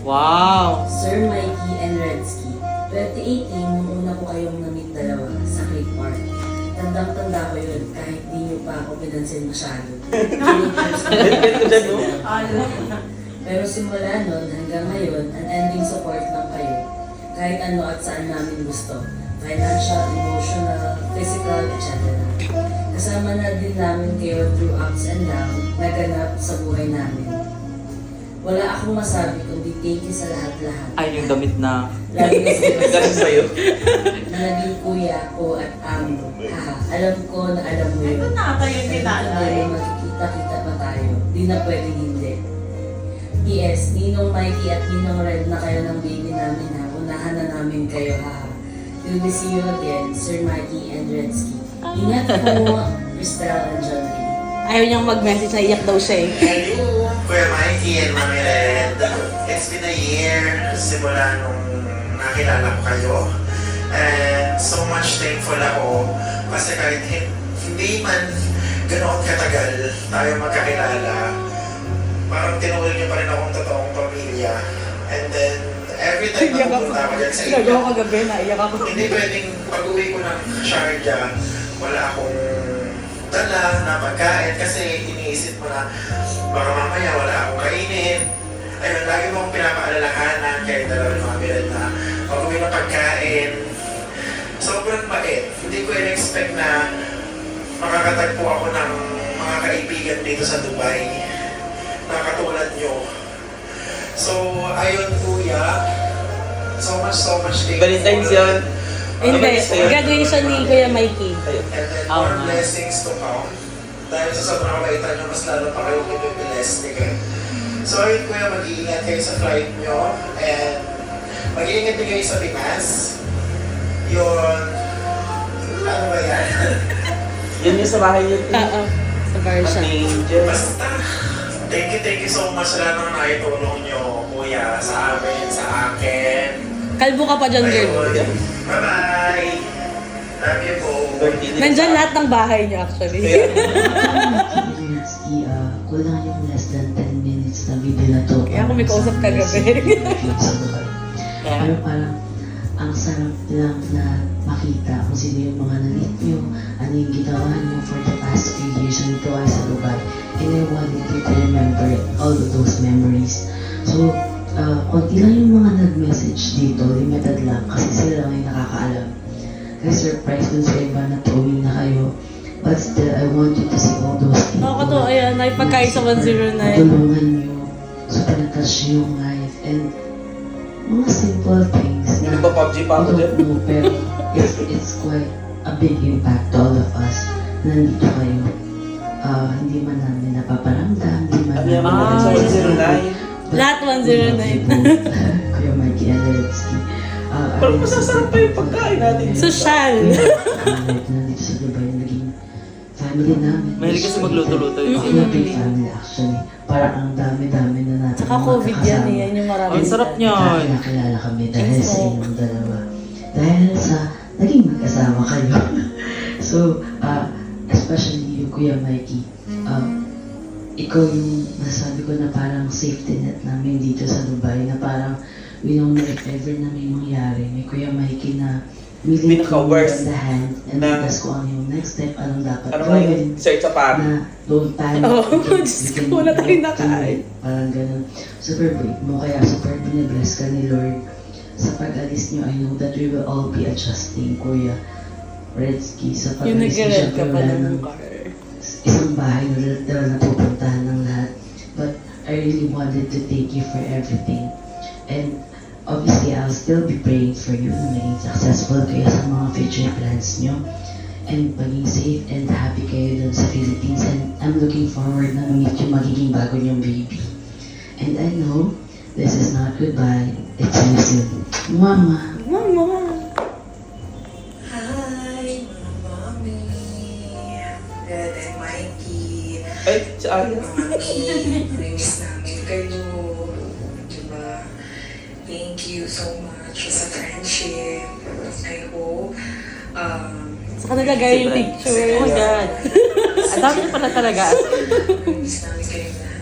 Wow! Sir Mikey and Redsky, 2018, nung una ko kayong na-meet dalawa sa Clay Park. Tandang-tanda ko yun, kahit di nyo pa ako pinansin masyado. Pero simula nun hanggang ngayon, unending support lang kayo. Kahit ano at saan namin gusto. Financial, emotional, physical, etc. Kasama na din namin kayo through ups and downs na ganap sa buhay namin. Wala akong masabi kundi thank you sa lahat-lahat. Ay, yung damit na... Lagi na Kasi sa'yo. na naging kuya ko at amo. Alam ko na alam mo yun. Ito na tayo yung kilala eh. Magkikita-kita pa tayo. Di na pwedeng hindi. P.S. Ninong Mikey at Ninong Red na kayo ng baby namin ha. Unahan na namin kayo ha. Till we see you again, Sir Mikey and Redsky. Ingat po, Cristel and John Lee. Ayaw niyang mag-message na iyak daw siya eh. Hello, Kuya Mikey and Mami Red. It's been a year simula nung nakilala ko kayo. And so much thankful ako kasi kahit hindi man ganoon katagal tayo magkakilala, parang tinulog niyo pa rin akong totoong pamilya. And then, every time na pupunta ako dyan sa inyo, Sinagawa ko gabi, naiyak ako. hindi pwedeng pag-uwi ko ng Sharjah, wala akong dala na pagkain kasi iniisip mo na baka mamaya wala akong kainin. Ayun, lagi mo akong pinapaalalahanan kahit dalawa ng mga bilad na pag-uwi ng pagkain. Sobrang bait. Hindi ko in-expect na makakatagpo ako ng mga kaibigan dito sa Dubai na katulad nyo. So, ayun kuya, so much thank you. Valentine's yun. Hindi, graduation ni Kuya Mikey. And then more blessings to come. Dahil sa sobrang kabaitan nyo, mas lalo pa kayo blessed. So ayun kuya, mag-iingat kayo sa flight nyo. And mag-iingat din kayo sa Pinas. Yun. Ano ba yan? Yun yung sa bahay yun. Oo, sa version. Angel. Basta, thank you so much sa lahat ng naitulong nyo, kuya, sa amin, sa akin. Kalbo ka pa dyan, girl. Ayun. Bye-bye! Love you po. Nandyan lahat ng bahay niyo actually. Redsky, kulang yung less than 10 minutes na video na to. Kaya ako may kausap kagabi. Pero parang ang sarap lang na makita kung sino yung mga na-meet nyo, ano yung ginawa nyo for the past few years na ito ay sa Dubai. And I wanted you to remember all of those memories. So, konti lang yung mga nag-message dito, limited lang, kasi sila lang yung nakakaalam. Kaya surprise dun sa iba na tuwing na kayo. But still, I want you to see all those people. Ako to, ayan, may pagkain sa 109. Tulungan nyo, super na-touch yung life, and mga simple things na Nagpa-PUBG pa ako you dyan. don't know, pero it's quite a big impact to all of us na nandito kayo. Hindi man namin napaparamdam, hindi man Ano yung namin mga sa 109? Lahat 109. Kuya Mikey and Redsky. Parang masasarap pa yung pagkain natin. Social. Nandito sa Dubai, naging family namin. Mahilig kasi magluto-luto yun. Ako na big family actually. Parang ang dami-dami na natin. Tsaka COVID yan eh, yan yung marami. Ang sarap niyan. Nakilala kami dahil sa inyong dalawa. Dahil sa naging magkasama kayo. So, especially yung Kuya Mikey, ikaw yung masasabi ko na parang safety net namin dito sa Dubai, na parang we don't know if ever na may mangyari. May Kuya Mikey na willing to Pinaka-worst lend a hand and na- tas kung ano yung next step, anong dapat Ano ba gawin. yung search sa pari? Na don't panic. Oo, we can- Diyos we ko, can wala tayong do it. nakain. Parang ganun. Super brave mo, kaya super binibless ka ni Lord. Sa pag-alis niyo, I know that we will all be adjusting, Kuya Redsky. Sa Yung pag-alis niyo, nag-rent ka syempre, pala wala ng nang car. isang bahay na literal na pupuntahan ng lahat. But I really wanted to thank you for everything. And obviously, I'll still be praying for you na maging successful kayo sa mga future plans nyo. And maging safe and happy kayo dun sa Philippines. And I'm looking forward na ma-meet yung magiging bago nyong baby. And I know this is not goodbye. It's you soon. Mama. Mama. Hi, Mami. Red and Mikey. Ay, si Arya. Mami, namiss namin kayo. Diba? Thank you so much sa friendship. I hope, Saka nilagay yung picture. Oh my God. Ang dami na pala talaga. namiss namin kayo lahat.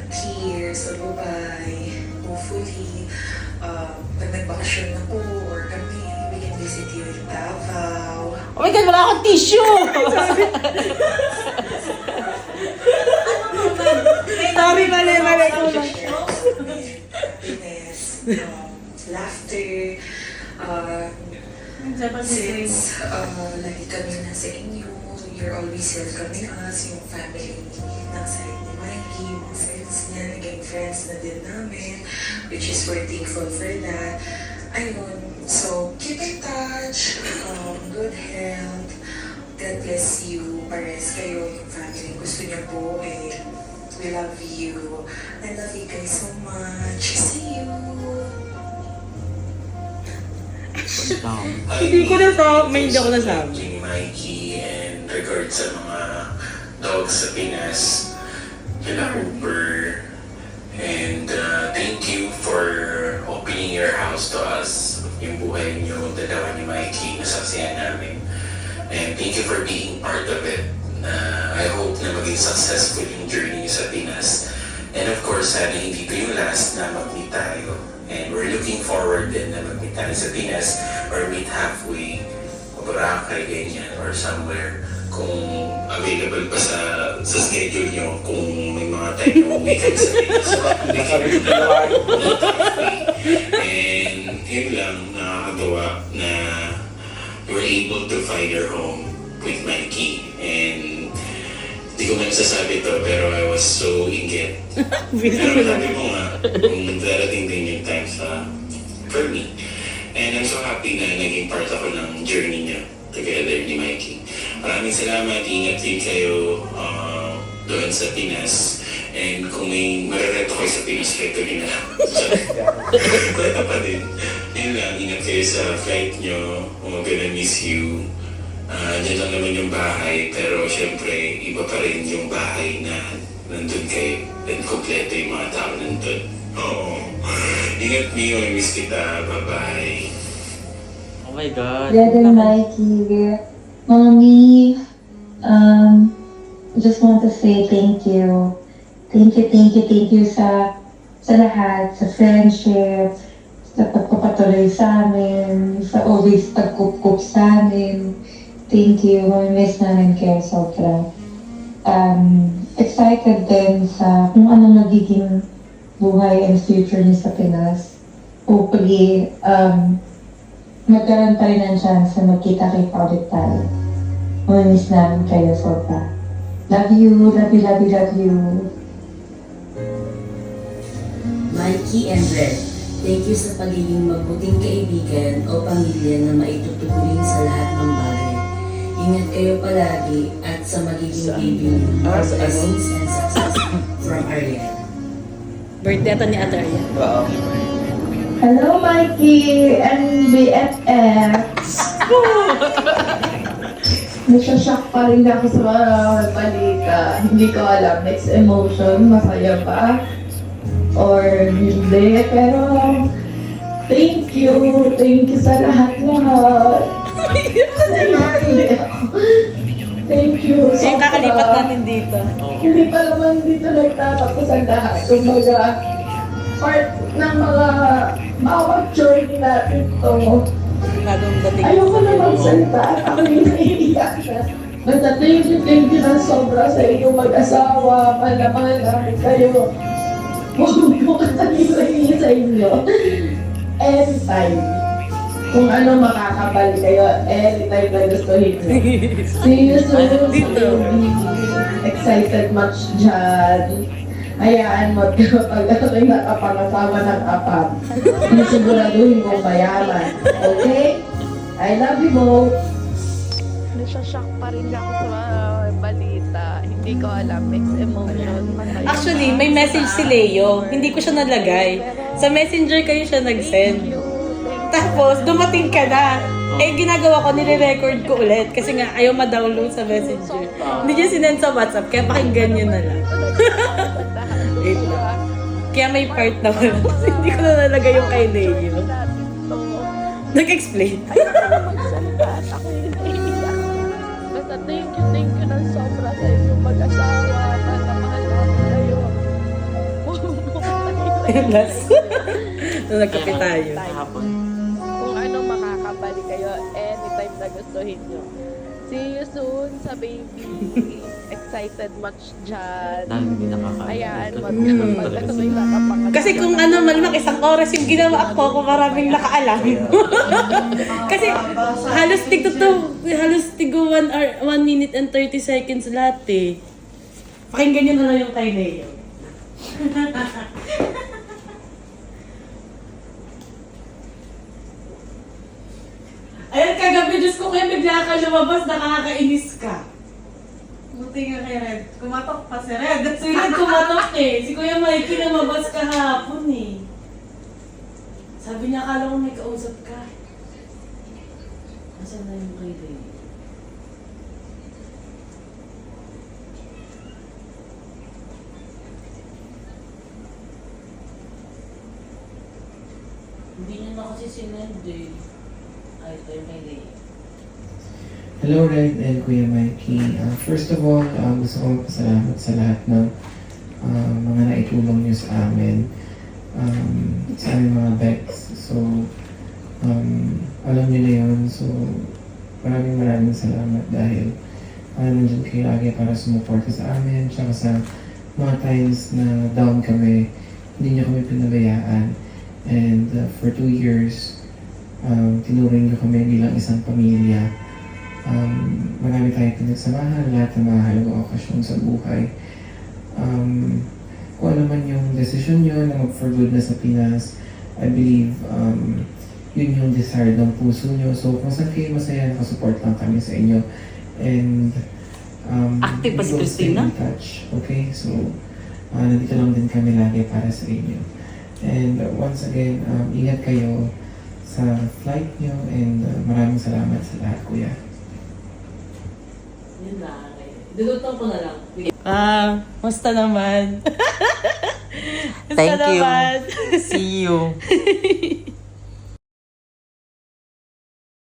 akong tissue! Sorry, mali ko na. Happiness, laughter, since lagi kami nasa inyo, you're always welcoming us, yung family ng side ni Mikey, mga friends niya, naging friends na din namin, which is we're thankful for that. Ayun, so keep in touch, good health, God bless you, pares kayo, yung family gusto niyo po, we love you. I love you guys so much. See you. Hindi ko nasabi, may hindi ako nasabi. King Mikey and regards sa mga dogs sa Pinas, kila Hooper, and thank you for opening your house to us. Yung buhay niyo, dalawa ni Mikey, nasaksihan namin. And thank you for being part of it. I hope na maging successful yung journey niyo sa Pinas. And of course, sana hindi ito yung last na mag-meet tayo. And we're looking forward din na mag-meet tayo sa Pinas or meet halfway o Boracay, ganyan, or somewhere kung available pa sa schedule nyo, kung may mga time na uwi kayo sa Pinas. So, hindi kami and yun lang, nakakagawa na you were able to find your home with Mikey. And hindi ko man sasabi to, pero I was so inggit. Pero sabi mo nga, kung darating din yung time for me. And I'm so happy na naging part ako ng journey niya together ni Mikey. Maraming salamat, ingat din kayo doon sa Pinas. And kung may marireto kayo sa Pinas, reto rin na lang. Reto pa din. Yun lang, ingat kayo sa flight nyo. We're gonna miss you. Diyan lang naman yung bahay, pero syempre, iba pa rin yung bahay na nandun kayo. And kompleto yung mga tao nandun. Oo. Ingat Mio, I miss kita. Bye-bye. Oh my God. Dad and Mikey, Mommy, I just want to say thank you. Thank you sa lahat, sa friendship, sa pagpapatuloy sa amin, sa always pagkukup sa amin. Thank you. Mamimiss namin kayo sobra. Excited din sa kung ano magiging buhay and future niyo sa Pinas. Hopefully, magkaroon pa rin ng chance na magkita-kita ulit tayo. Mamimiss namin kayo sobra. Love you, love you, love you, love you. Mikey and Red, thank you sa pagiging mabuting kaibigan o pamilya na maitutuloy sa lahat ng bagay. Ingat kayo palagi at sa magiging baby niyo. More blessings and success from Ariel. Birthday ito ni Ate Arya. Wow. Hello, Mikey and BFF. Nasashock pa rin ako sa mga balita. Hindi ko alam, next emotion, masaya ba? Or hindi, pero thank you sa lahat. Thank you. Siya yung kakalipat natin dito. Hindi pa naman dito nagtatapos ang lahat. Kumbaga, part ng mga bawat journey natin to. Bagong dating. Ayoko na magsalita at ako yung naiiyak na. Basta thank you ng sobra sa inyong mag-asawa. Mahal namin kayo. Huwag mo kasalimutin sa inyo. Anytime. Kung ano makakabalik kayo, anytime na gustuhin nyo. See you soon. Dito. Excited much dyan. Hayaan mo pag ako'y nakapangasawa ng apat. Siguraduhin kong bayaran. Okay? I love you both. Nasashock pa rin ako sa mga balita. Hindi ko alam, mixed emotion. Actually, may message si Leo. Hindi ko siya nalagay. Sa messenger kayo siya nag-send. Tapos, dumating ka na. Eh, ginagawa ko, nire-record ko ulit. Kasi nga, ayaw ma-download sa messenger. Hindi niya sinend sa WhatsApp, kaya pakinggan niyo na lang. Wait lang. Kaya may part na wala. Kasi hindi ko na nalagay yung kay Leo. Nag-explain. Magsalita at ako yung naiiyak. Basta thank you ng sobra sa inyong mag-asawa. Mahal namin kayo. Last. Nung nagkape tayo. Hapon. Kung ano makakabalik kayo anytime na gustuhin nyo. See you soon sa baby. Excited much dyan. Dahil hindi nakakain. Ayan, Mm. magkatuloy na kapag... Kasi kung ano man lang, isang oras yung ginawa ko, kung maraming nakaalam. Kasi halos tigo 1 hour, 1 minute and 30 seconds lahat eh. Pakinggan nyo na lang yung kay Leo. Ayan, kagabi, Diyos ko kayo, bigla ka lumabas, nakakainis ka. Buti nga kay Red. Kumatok pa si Red. Si Red kumatok eh. Si Kuya Mikey lumabas kahapon eh. Sabi niya, akala ko may kausap ka. Nasaan na yung kay Red? Hindi niya na kasi sinend eh. Ay, ito yung kay Red. Hello, Red and Kuya Mikey. First of all, gusto ko magpasalamat sa lahat ng mga naitulong niyo sa amin, sa aming mga Bex. So, alam niyo na yun. So, maraming salamat dahil nandiyan kayo lagi para sumuporta sa amin. Tsaka sa mga times na down kami, hindi niyo kami pinabayaan. And for 2 years, tinuring niyo kami bilang isang pamilya. Marami tayong pinagsamahan, lahat ng mga halagang okasyon sa buhay. Kung ano man yung desisyon nyo na mag-for good na sa Pinas, I believe yun yung desire ng puso nyo. So kung saan kayo masaya, nakasupport lang kami sa inyo. And Active pa si we will stay Christina? in touch, okay? So nandito lang din kami lagi para sa inyo. And once again, ingat kayo sa flight nyo and maraming salamat sa lahat, Kuya. Yun na. Dudutong ko na lang. Musta naman? Musta Thank you. naman? See you.